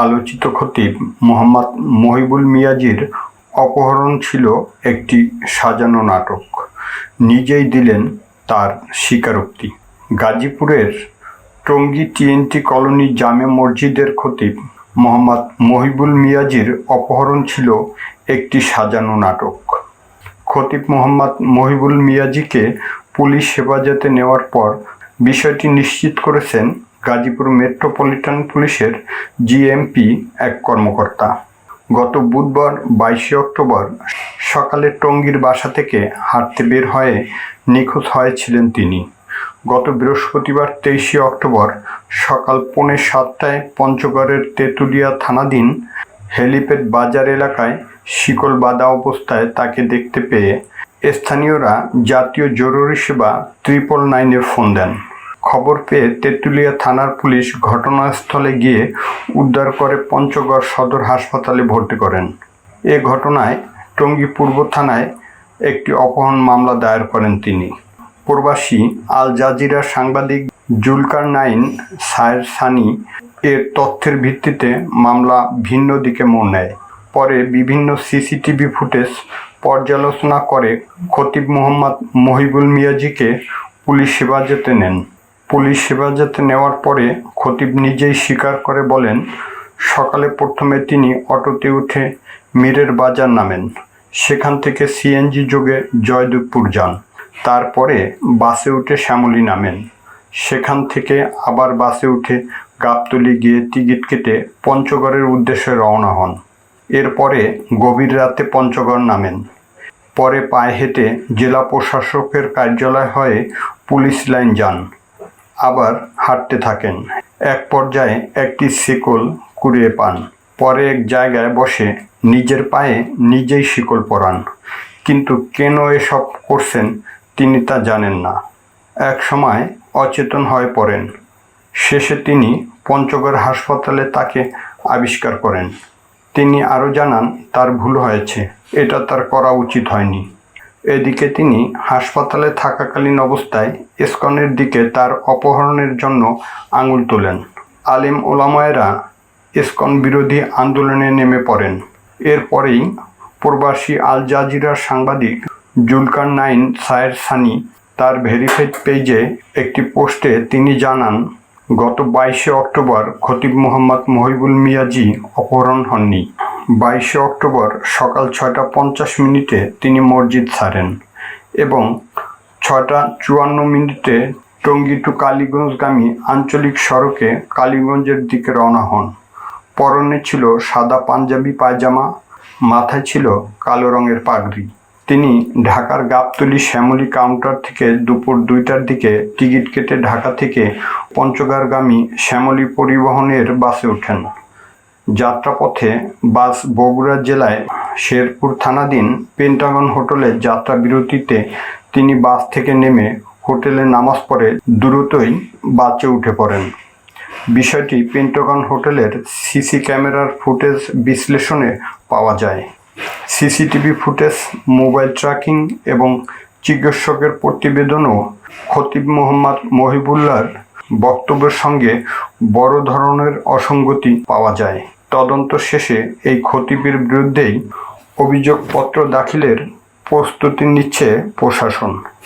আলোচিত খতিব মোহাম্মদ মহিবুল মিয়াজির অপহরণ ছিল একটি সাজানো নাটক, নিজেই দিলেন তার স্বীকারোক্তি। গাজীপুরের টঙ্গী টিএনটি কলোনি জামে মসজিদের খতিব মোহাম্মদ মহিবুল মিয়াজির অপহরণ ছিল একটি সাজানো নাটক। খতিব মোহাম্মদ মহিবুল মিয়াজিকে পুলিশ হেফাজতে নেওয়ার পর বিষয়টি নিশ্চিত করেছেন গাজীপুর মেট্রোপলিটন পুলিশের জিএমপি এক কর্মকর্তা। গত বুধবার 22 অক্টোবর সকালে টঙ্গীর বাসা থেকে হাঁটতে বের হয়ে নিখোঁজ হয়েছিলেন তিনি। গত বৃহস্পতিবার 23 অক্টোবর সকাল 6:45টায় পঞ্চগড়ের তেঁতুলিয়া থানাধীন হেলিপ্যাড বাজার এলাকায় শিকল বাঁধা অবস্থায় তাকে দেখতে পেয়ে স্থানীয়রা জাতীয় জরুরি সেবা 999-এ ফোন দেন। খবর পেয়ে তেঁতুলিয়া থানার পুলিশ ঘটনাস্থলে গিয়ে উদ্ধার করে পঞ্চগড় সদর হাসপাতালে ভর্তি করেন। এ ঘটনায় টঙ্গী পূর্ব থানায় একটি অপহরণ মামলা দায়ের করেন তিনি। প্রবাসী আল জাজিরার সাংবাদিক জুলকারনাইন সায়ের সানি এর তথ্যের ভিত্তিতে মামলা ভিন্ন দিকে মোড় নেয়। পরে বিভিন্ন সিসিটিভি ফুটেজ পর্যালোচনা করে খতিব মোহাম্মদ মহিবুল মিয়াজিকে পুলিশ হেফাজতে নেন। পুলিশ হেফাজতে নেওয়ার পরে খতিব নিজেই স্বীকার করে বলেন, সকালে প্রথমে তিনি অটোতে উঠে মীরের বাজার নামেন, সেখান থেকে সিএনজি যোগে জয়দেবপুর যান, তারপরে বাসে উঠে শ্যামলী নামেন, সেখান থেকে আবার বাসে উঠে গাবতলী গিয়ে টিকিট কেটে পঞ্চগড়ের উদ্দেশ্যে রওনা হন। এরপরে গভীর রাতে পঞ্চগড় নামেন। পরে পায়ে হেঁটে জেলা প্রশাসকের কার্যালয় হয়ে পুলিশ লাইন যান, আবার হাঁটতে থাকেন। এক পর্যায়ে একটি শিকল কুড়িয়ে পান। পরে এক জায়গায় বসে নিজের পায়ে নিজেই শিকল পরান, কিন্তু কেন এসব করছেন তিনি তা জানেন না। এক সময় অচেতন হয়ে পড়েন। শেষে তিনি পঞ্চগড় হাসপাতালে তাকে আবিষ্কার করেন। তিনি আরও জানান তার ভুল হয়েছে, এটা তার করা উচিত হয়নি। এদিকে তিনি হাসপাতালে থাকাকালীন অবস্থায় ইসকনের দিকে তার অপহরণের জন্য আঙুল তোলেন। আলেম ওলামায়েরা ইসকন বিরোধী আন্দোলনে নেমে পড়েন। এরপরেই প্রবাসী আল জাজিরার সাংবাদিক জুলকারনাইন সায়ের সানি তার ভেরিফাইড পেজে একটি পোস্টে তিনি জানান, গত 22 অক্টোবর খতিব মোহাম্মদ মহিবুল মিয়াজি অপহরণ হননি। 22 অক্টোবর সকাল 6:50 তিনি মসজিদ ছাড়েন এবং 6:54 টঙ্গী টু কালীগঞ্জগামী আঞ্চলিক সড়কে কালীগঞ্জের দিকে রওনা হন। পরনে ছিল সাদা পাঞ্জাবি পায়জামা, মাথায় ছিল কালো রঙের পাগড়ি। তিনি ঢাকার গাবতলী শ্যামলী কাউন্টার থেকে দুপুর 2টার দিকে টিকিট কেটে ঢাকা থেকে পঞ্চগড়গামী শ্যামলী পরিবহনের বাসে ওঠেন। যাত্রাপথে বাস বগুড়া জেলায় শেরপুর থানাধীন পেন্টাগন হোটেলে যাত্রা বিরতিতে তিনি বাস থেকে নেমে হোটেলে নামাজ পড়ে দ্রুতই বাসে উঠে পড়েন। বিষয়টি পেন্টাগন হোটেলের সিসি ক্যামেরার ফুটেজ বিশ্লেষণে পাওয়া যায়। সিসিটিভি ফুটেজ, মোবাইল ট্র্যাকিং এবং চিকিৎসকের প্রতিবেদনও খতিব মোহাম্মদ মহিবুল্লাহর বক্তব্যের সঙ্গে বড় ধরনের অসঙ্গতি পাওয়া যায়। তদন্ত শেষে এই খতিবের বিরুদ্ধেই অভিযোগপত্র দাখিলের প্রস্তুতি নিচ্ছে প্রশাসন।